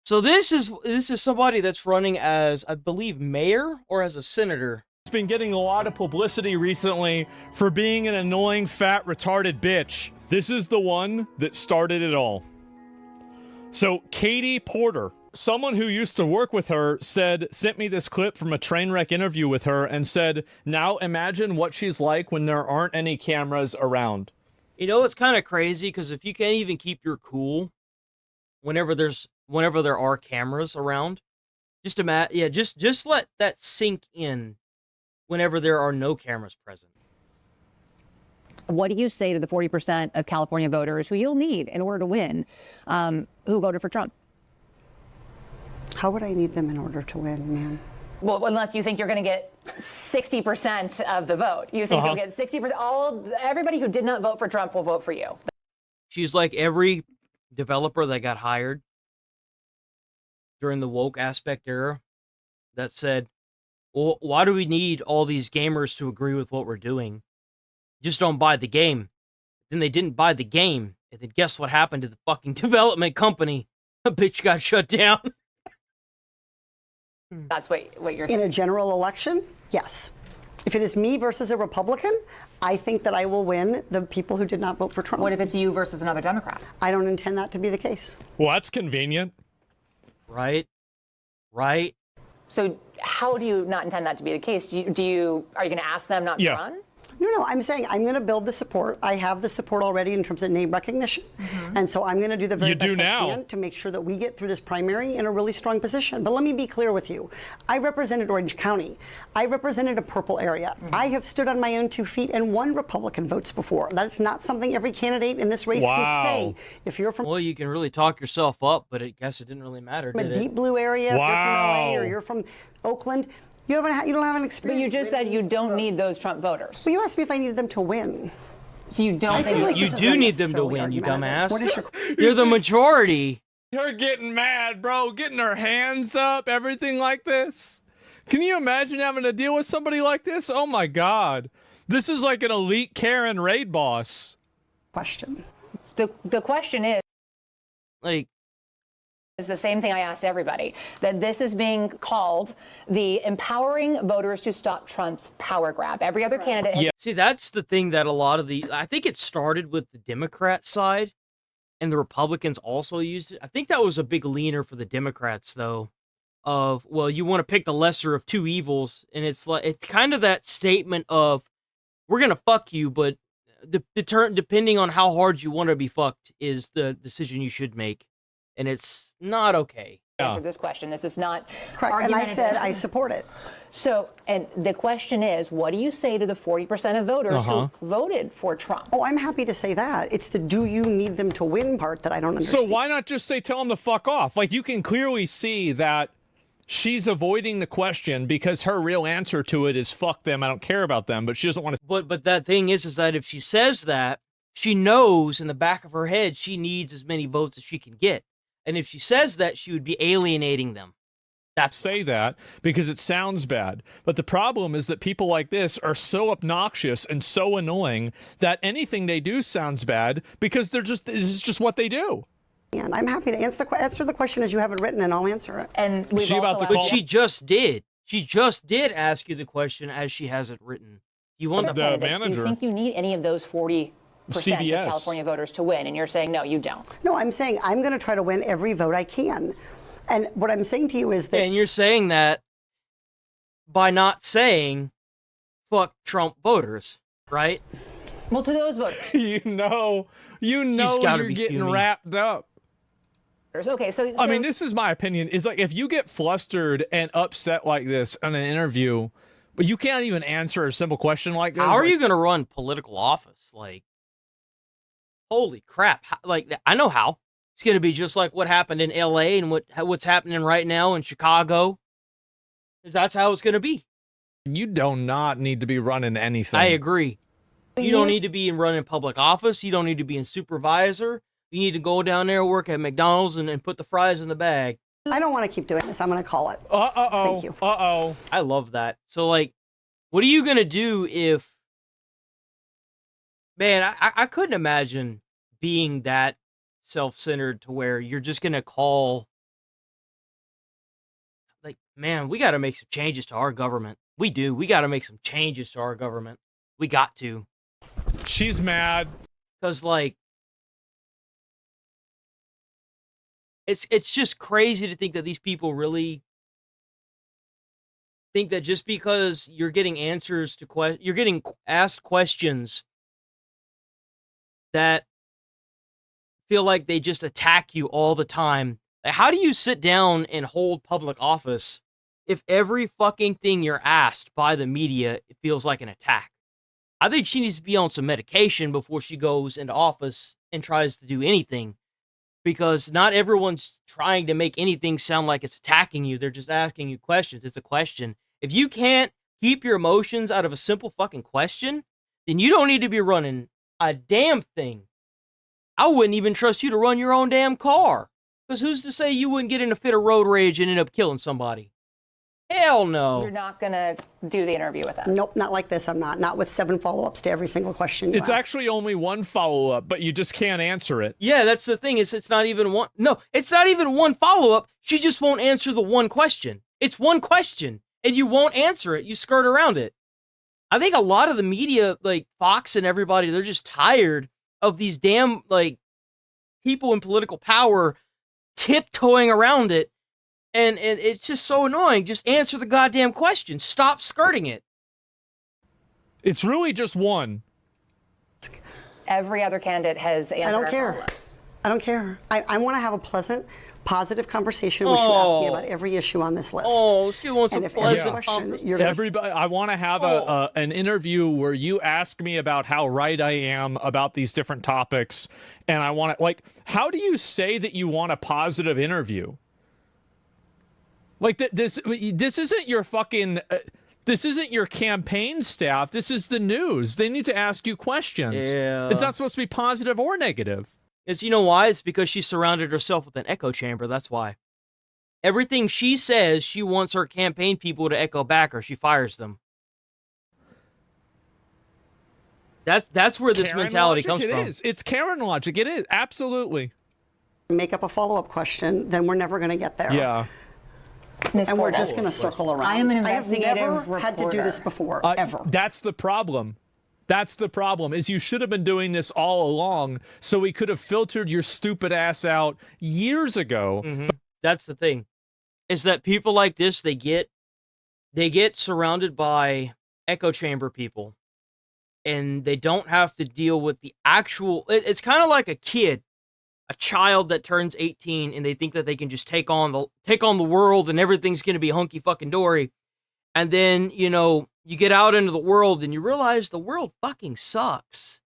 So this is somebody that's running as, I believe, mayor or as a senator. It's been getting a lot of publicity recently for being an annoying, fat, retarded bitch. This is the one that started it all. So Katie Porter, someone who used to work with her, sent me this clip from a train wreck interview with her and said, now imagine what she's like when there aren't any cameras around. You know, it's kind of crazy because if you can't even keep your cool whenever there are cameras around, just let that sink in whenever there are no cameras present. What do you say to the 40% of California voters who you'll need in order to win, who voted for Trump? How would I need them in order to win, man? Well, unless you think you're going to get 60% of the vote. You think you'll get 60%. Everybody who did not vote for Trump will vote for you. She's like every developer that got hired during the woke aspect era that said, well, why do we need all these gamers to agree with what we're doing? Just don't buy the game. Then they didn't buy the game. And then guess what happened to the fucking development company? A bitch got shut down. That's what you're In a general election, yes. If it is me versus a Republican, I think that I will win the people who did not vote for Trump. What if it's you versus another Democrat? I don't intend that to be the case. Well, that's convenient. Right. So how do you not intend that to be the case? Are you going to ask them not to run? No, I'm saying I'm going to build the support. I have the support already in terms of name recognition. And so I'm going to do the very best I can to make sure that we get through this primary in a really strong position. But let me be clear with you. I represented Orange County. I represented a purple area. I have stood on my own 2 feet and won Republican votes before. That's not something every candidate in this race can say. If you're from... Well, you can really talk yourself up, but I guess it didn't really matter, did a deep blue area, if you're from LA or you're from Oakland, you don't have an experience. But you just said you don't need those Trump voters. Well, you asked me if I needed them to win. So you don't think like you do need them to win, you dumbass. What is your... You're the majority. You're getting mad, bro. Getting her hands up, everything like this. Can you imagine having to deal with somebody like this? Oh my God. This is like an elite Karen raid boss. Question. The question is, is the same thing I asked everybody, that this is being called the empowering voters to stop Trump's power grab. Every other candidate has... Yeah. See, that's the thing that a lot of I think it started with the Democrat side and the Republicans also used it. I think that was a big leaner for the Democrats though, of, well, you want to pick the lesser of two evils. And it's kind of that statement of, we're going to fuck you, but depending on how hard you want to be fucked is the decision you should make. And it's not okay. Answer this question. This is not correct. And I said I support it. So, and the question is, what do you say to the 40% of voters who voted for Trump? Oh, I'm happy to say that. It's the do you need them to win part that I don't understand. So why not just say tell them to fuck off? Like, you can clearly see that she's avoiding the question because her real answer to it is fuck them, I don't care about them, but she doesn't want to. But that thing is that if she says that, she knows in the back of her head she needs as many votes as she can get. And if she says that, she would be alienating them. Say that because it sounds bad. But the problem is that people like this are so obnoxious and so annoying that anything they do sounds bad because this is just what they do. And I'm happy to answer the question as you have it written, and I'll answer it. And but she just did. She just did ask you the question as she has it written. You want the manager? Do you think you need any of those 40% of California voters to win? And you're saying no, you don't. No, I'm saying I'm going to try to win every vote I can. And what I'm saying to you is that... And you're saying that by not saying fuck Trump voters, right? Well, to those voters. you know you're getting wrapped up. Okay, so I mean, this is my opinion. Is like if you get flustered and upset like this in an interview, but you can't even answer a simple question like this. How are you going to run political office? Like, holy crap. Like, I know how. It's going to be just like what happened in LA and what's happening right now in Chicago. That's how it's going to be. You do not need to be running anything. I agree. You don't need to be in running public office. You don't need to be in supervisor. You need to go down there, work at McDonald's, and put the fries in the bag. I don't want to keep doing this. I'm going to call it. Thank you. I love that. So, like, what are you going to do if... Man, I couldn't imagine being that self-centered to where you're just going to call Man, we got to make some changes to our government. We do. We got to make some changes to our government. We got to. She's mad. Because, like, it's just crazy to think that these people really think that just because you're getting answers to you're getting asked questions that feel like they just attack you all the time. Like, how do you sit down and hold public office if every fucking thing you're asked by the media feels like an attack? I think she needs to be on some medication before she goes into office and tries to do anything, because not everyone's trying to make anything sound like it's attacking you. They're just asking you questions. It's a question. If you can't keep your emotions out of a simple fucking question, then you don't need to be running a damn thing. I wouldn't even trust you to run your own damn car, because who's to say you wouldn't get in a fit of road rage and end up killing somebody? Hell no. You're not going to do the interview with us? Nope, not like this. I'm not. Not with 7 follow-ups to every single question you It's ask. actually only 1 follow-up, but you just can't answer it. Yeah, that's the thing. It's not even one. No, it's not even 1 follow-up. She just won't answer the 1 question. It's 1 question, and you won't answer it. You skirt around it. I think a lot of the media, like Fox and everybody, they're just tired of these damn, like, people in political power tiptoeing around it. And it's just so annoying. Just answer the goddamn question. Stop skirting it. It's really just 1. Every other candidate has answered. I don't our care. follow-ups. I don't care. I want to have a pleasant, positive conversation where she asks me about every issue on this list. Oh, she wants and a if every pleasant question conversation. you're gonna Everybody, I want to have an interview where you ask me about how right I am about these different topics, and I want to, like, how do you say that you want a positive interview? Like, this isn't your fucking, this isn't your campaign staff. This is the news. They need to ask you questions. Yeah. It's not supposed to be positive or negative. It's, you know why? It's because she surrounded herself with an echo chamber. That's why. Everything she says, she wants her campaign people to echo back, or she fires them. That's where this Karen mentality logic, comes from. It is. It's Karen logic. It is. Absolutely. make up a follow-up question, then we're never going to get there. Yeah. Ms. And we're Porter, just going to circle around. I am an I have investigative never had to do this reporter. before, ever. That's the problem. That's the problem, is you should have been doing this all along, so we could have filtered your stupid ass out years ago. Mm-hmm. That's the thing, is that people like this, they get surrounded by echo chamber people, and they don't have to deal with the actual. It's kind of like a child that turns 18 and they think that they can just take on the world and everything's going to be hunky fucking dory. And then, you know, you get out into the world and you realize the world fucking sucks.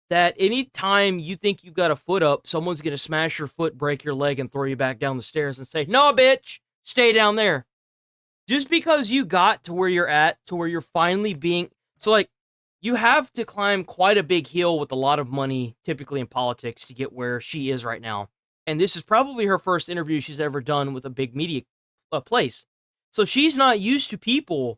That anytime you think you've got a foot up, someone's going to smash your foot, break your leg, and throw you back down the stairs and say, "No, bitch, stay down there." Just because you got to where you're at, to where you're finally being... So, like, you have to climb quite a big hill with a lot of money, typically in politics, to get where she is right now. And this is probably her first interview she's ever done with a big media place. So she's not used to people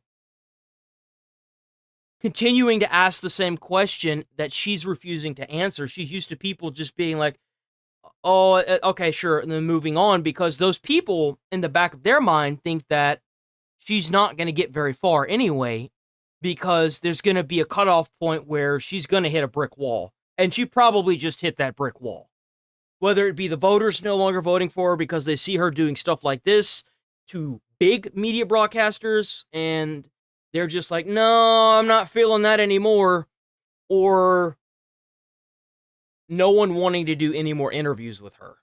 continuing to ask the same question that she's refusing to answer. She's used to people just being like, "Oh, okay, sure," and then moving on, because those people in the back of their mind think that she's not going to get very far anyway, because there's going to be a cutoff point where she's going to hit a brick wall. And she probably just hit that brick wall. Whether it be the voters no longer voting for her because they see her doing stuff like this to big media broadcasters, and they're just like, "No, I'm not feeling that anymore," or no one wanting to do any more interviews with her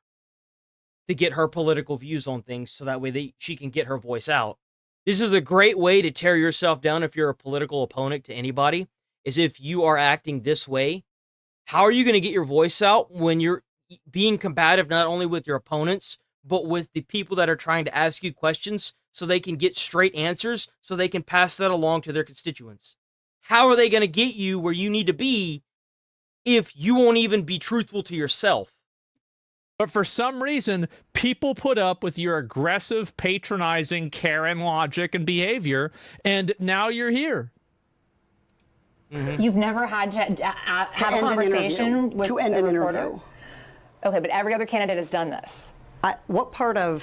to get her political views on things, so that way she can get her voice out. This is a great way to tear yourself down if you're a political opponent to anybody, is if you are acting this way. How are you going to get your voice out when you're being combative not only with your opponents, but with the people that are trying to ask you questions so they can get straight answers, so they can pass that along to their constituents? How are they going to get you where you need to be if you won't even be truthful to yourself? But for some reason, people put up with your aggressive, patronizing Karen logic and behavior, and now you're here. Mm-hmm. You've never had to have a conversation with to end a an reporter? interview. Okay, but every other candidate has done this. What part of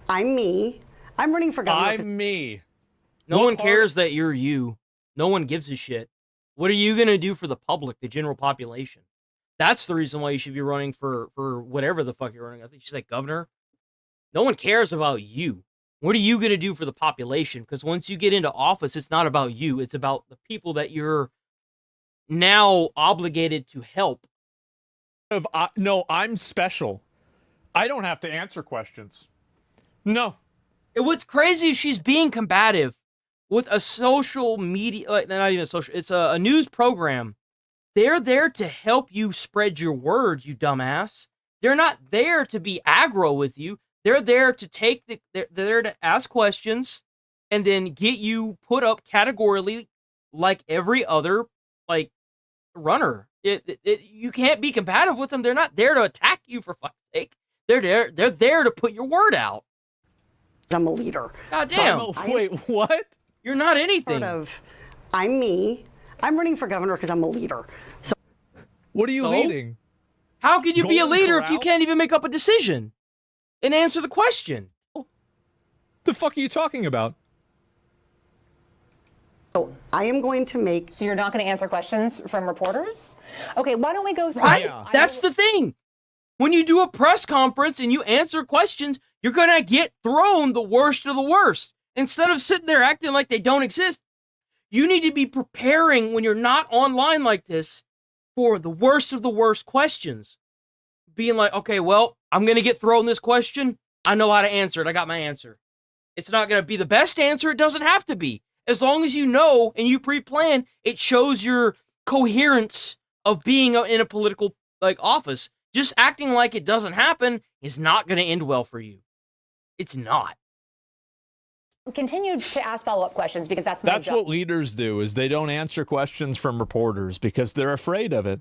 I'm me, I'm running for governor. I'm me. No one cares that you're you. No one gives a shit. What are you going to do for the public, the general population? That's the reason why you should be running for whatever the fuck you're running. I think she's like governor. No one cares about you. What are you going to do for the population? Because once you get into office, it's not about you. It's about the people that you're now obligated to help. No, I'm special. I don't have to answer questions. No. And what's crazy is she's being combative with a social media, like not even a social, it's a news program. They're there to help you spread your word, you dumbass. They're not there to be aggro with you. They're there to they're there to ask questions and then get you put up categorically like every other, like, runner. You can't be combative with them. They're not there to attack you, for fuck's sake. They're there to put your word out. I'm a leader. God damn. So wait, what? You're not anything. I'm me. I'm running for governor because I'm a leader. So what are you leading? How can you be a Golden leader if Corral? you can't even make up a decision and answer the question? The fuck are you talking about? I am going to make... So you're not going to answer questions from reporters? Okay, why don't we go through... Right? Yeah. That's the thing. When you do a press conference and you answer questions, you're going to get thrown the worst of the worst. Instead of sitting there acting like they don't exist, you need to be preparing when you're not online like this for the worst of the worst questions. Being like, okay, well, I'm going to get thrown this question. I know how to answer it. I got my answer. It's not going to be the best answer. It doesn't have to be. As long as you know and you pre-plan, it shows your coherence of being in a political office. Just acting like it doesn't happen is not going to end well for you. It's not. Continue to ask follow-up questions because that's my job. That's what leaders do, is they don't answer questions from reporters because they're afraid of it.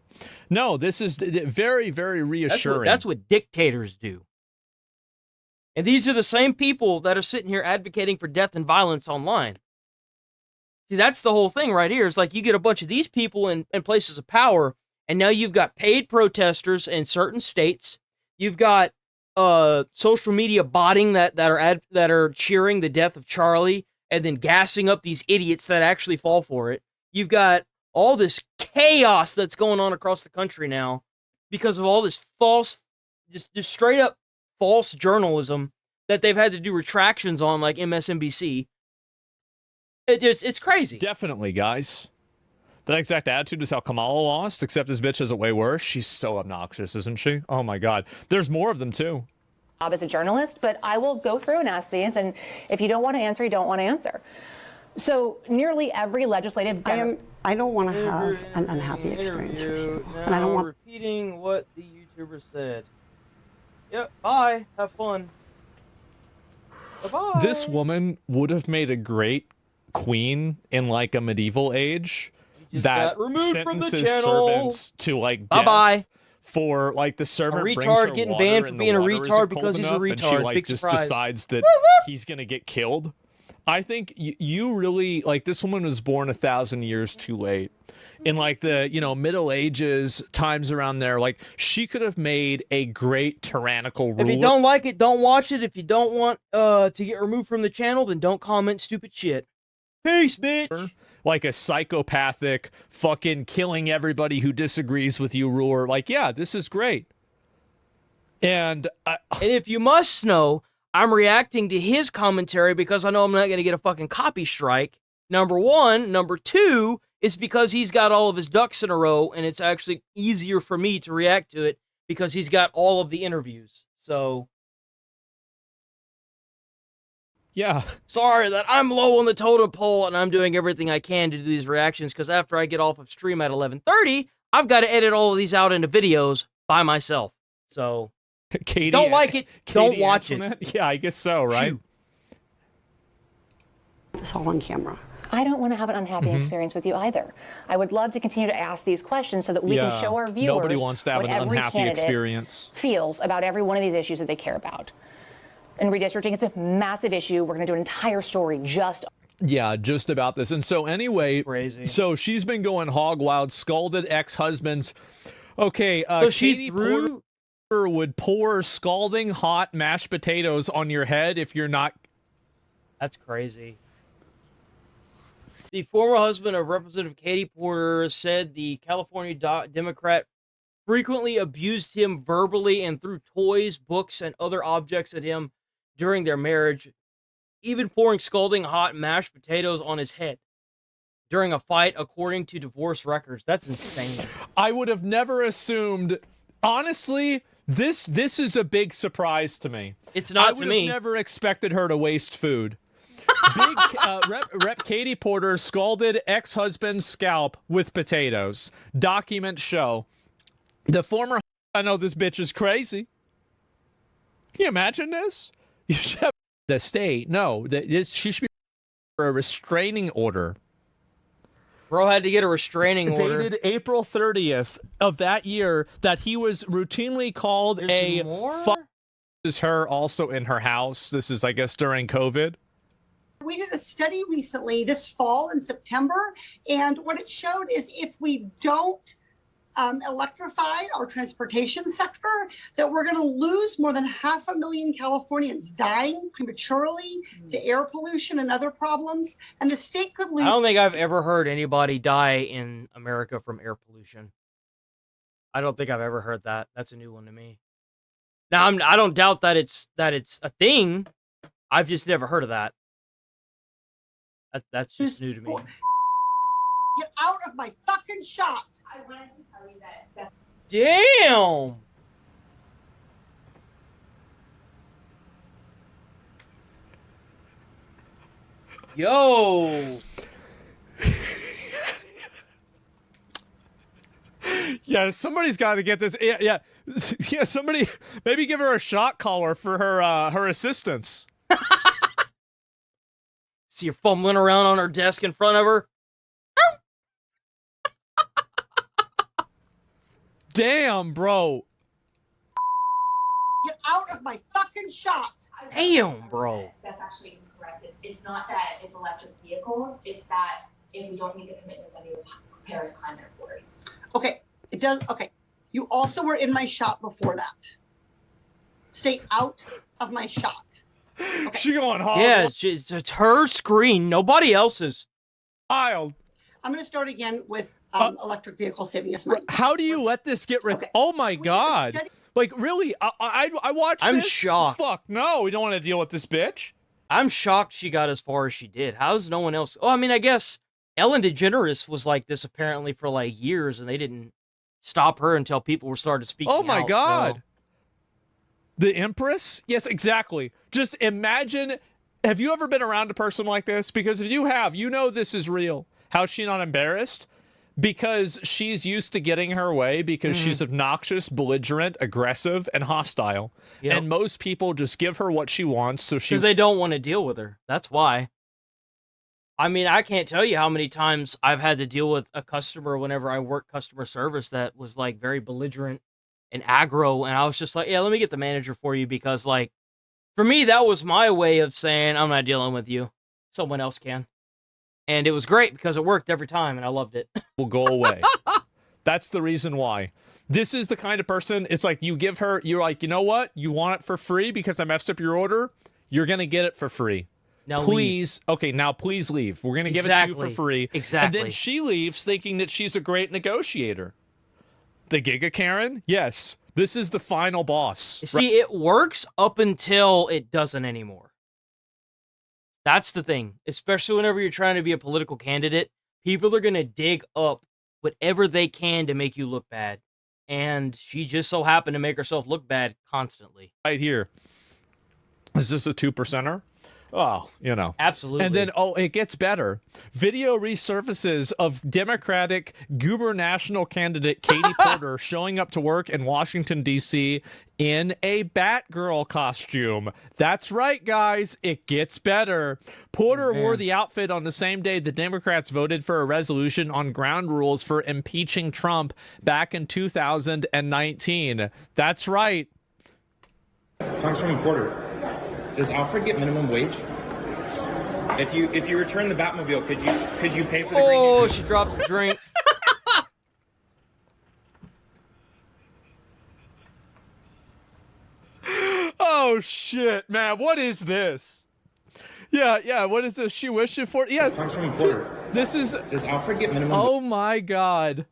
No, this is very, very reassuring. That's what dictators do. And these are the same people that are sitting here advocating for death and violence online. See, that's the whole thing right here. It's like you get a bunch of these people in places of power, and now you've got paid protesters in certain states. You've got social media botting that are cheering the death of Charlie and then gassing up these idiots that actually fall for it. You've got all this chaos that's going on across the country now because of all this false, just straight up false journalism that they've had to do retractions on, like MSNBC. It's crazy. Definitely, guys. That exact attitude is how Kamala lost, except this bitch has it way worse. She's so obnoxious, isn't she? Oh my God. There's more of them too. As a journalist, but I will go through and ask these, and if you don't want to answer, you don't want to answer. So nearly every legislative... I don't want to have an unhappy experience with you. And I don't want... Repeating what the YouTuber said. Yep, bye. Have fun. Bye-bye. This woman would have made a great queen in like a medieval age that sentences servants to like death bye-bye for like the servant a brings her retard getting water banned for and being the a water retard isn't because he's a cold retard. enough, and she like Big just surprise. decides that he's gonna get killed. I think you really like this woman was born 1,000 years too late. In like the Middle Ages, times around there, like she could have made a great tyrannical ruler. If you don't like it, don't watch it. If you don't want to get removed from the channel, then don't comment stupid shit. Peace, bitch. Like a psychopathic, fucking killing everybody who disagrees with you ruler. Like, yeah, this is great. And if you must know, I'm reacting to his commentary because I know I'm not going to get a fucking copy strike. Number one. Number two is because he's got all of his ducks in a row, and it's actually easier for me to react to it because he's got all of the interviews. So... yeah. Sorry that I'm low on the totem pole and I'm doing everything I can to do these reactions because after I get off of stream at 11:30, I've got to edit all of these out into videos by myself. So, Katie, don't like it, don't watch Antoinette? it. Yeah, I guess so, right? Shoot. This all on camera. I don't want to have an unhappy experience with you either. I would love to continue to ask these questions so that we can show our viewers nobody wants to have what an every unhappy candidate experience. feels about every one of these issues that they care about. And redistricting, it's a massive issue. We're going to do an entire story just about this. And so anyway, crazy. So she's been going hog wild, scalded ex-husbands. Okay, so Katie Porter would pour scalding hot mashed potatoes on your head if you're not That's crazy. The former husband of Representative Katie Porter said the California Democrat frequently abused him verbally and threw toys, books, and other objects at him during their marriage, even pouring scalding hot mashed potatoes on his head during a fight, according to divorce records. That's insane. I would have never assumed. Honestly, this is a big surprise to me. It's not to me. I would have never expected her to waste food. Big Rep Katie Porter scalded ex-husband's scalp with potatoes. Documents show. The former, I know this bitch is crazy. Can you imagine this? You should have the state. No, she should be for a restraining order. Bro had to get a restraining order. Dated April 30th of that year that he was routinely called There's more? Is her also in her house. This is, I guess, during COVID. We did a study recently this fall in September, and what it showed is if we don't electrify our transportation sector, that we're going to lose more than 500,000 Californians dying prematurely to air pollution and other problems, and the state could lose. I don't think I've ever heard anybody die in America from air pollution. I don't think I've ever heard that. That's a new one to me. Now, I don't doubt that it's a thing. I've just never heard of that. That's just new to me. Get out of my fucking shot. I wanted to tell you that. Damn. Yo. Yeah, somebody's got to get this. Yeah. Somebody maybe give her a shot collar for her assistance. See her fumbling around on her desk in front of her. Damn, bro. Get out of my fucking shot. Damn, bro. That's actually incorrect. It's not that it's electric vehicles. It's that if we don't meet the commitments under the Paris Climate Accord. Okay, it does. Okay, you also were in my shot before that. Stay out of my shot. Okay. She going hard. Yeah, it's her screen, nobody else's. Wild. I'm going to start again with electric vehicle saving us money. How do you let this get rid? Okay. Oh my God! Like really? I watched. I'm this? shocked. Fuck no! We don't want to deal with this bitch. I'm shocked she got as far as she did. How's no one else? Oh, I mean, I guess Ellen DeGeneres was like this apparently for like years, and they didn't stop her until people were started speaking out. Oh my God! So. The Empress? Yes, exactly. Just imagine. Have you ever been around a person like this? Because if you have, you know this is real. How's she not embarrassed? Because she's used to getting her way because she's obnoxious, belligerent, aggressive, and hostile. Yep. And most people just give her what she wants, so she... Because they don't want to deal with her. That's why. I mean, I can't tell you how many times I've had to deal with a customer whenever I worked customer service that was, like, very belligerent and aggro, and I was just like, yeah, let me get the manager for you, because, like, for me, that was my way of saying, I'm not dealing with you. Someone else can. And it was great because it worked every time, and I loved it. Will go away. That's the reason why. This is the kind of person, it's like you give her, you're like, you know what? You want it for free because I messed up your order? You're going to get it for free. Now please, leave. Okay, now please leave. We're going to give it to you for free. Exactly. And then she leaves thinking that she's a great negotiator. The Giga Karen? Yes. This is the final boss. See, it works up until it doesn't anymore. That's the thing. Especially whenever you're trying to be a political candidate, people are going to dig up whatever they can to make you look bad. And she just so happened to make herself look bad constantly. Right here. Is this a 2%er? Oh, you know. Absolutely. And then, it gets better. Video resurfaces of Democratic gubernatorial candidate Katie Porter showing up to work in Washington, D.C. in a Batgirl costume. That's right, guys. It gets better. Porter wore the outfit on the same day the Democrats voted for a resolution on ground rules for impeaching Trump back in 2019. That's right. Congresswoman Porter, does Alfred get minimum wage? If you return the Batmobile, could you pay for the Oh, she dropped a drink. Oh shit, man, what is this? Yeah. What is this? She wishing for? Yes. Congresswoman Porter, This is. does Alfred get minimum? Oh my God.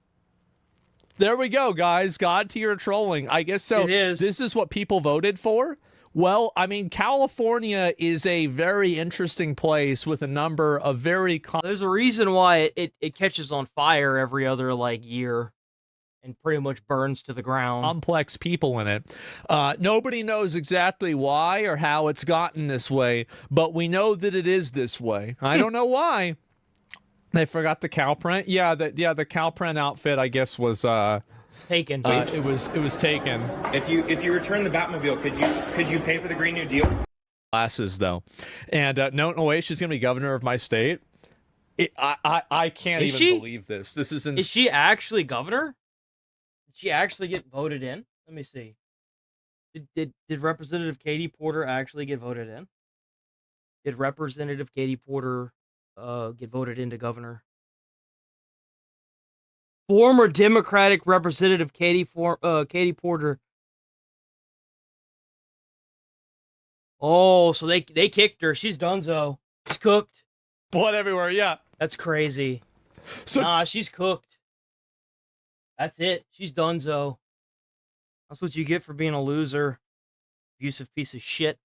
There we go, guys. God tier trolling. I guess so. It is. This is what people voted for. Well, I mean, California is a very interesting place with a number of very. There's a reason why it catches on fire every other like year, and pretty much burns to the ground. Complex people in it. Nobody knows exactly why or how it's gotten this way, but we know that it is this way. I don't know why. They forgot the cow print. Yeah, the cow print outfit, I guess, was Taken. it was taken. If you return the Batmobile, could you pay for the Green New Deal? Glasses though, and no way she's gonna be governor of my state. I can't Is even she? believe this. This is insane. Is she actually governor? Did she actually get voted in? Let me see. Did Representative Katie Porter actually get voted in? Did Representative Katie Porter get voted into governor? Former Democratic Representative Katie Porter. Oh, so they kicked her. She's donezo. She's cooked. Blood everywhere. Yeah. That's crazy. So Nah, she's cooked. That's it. She's donezo. That's what you get for being a loser. Abusive piece of shit.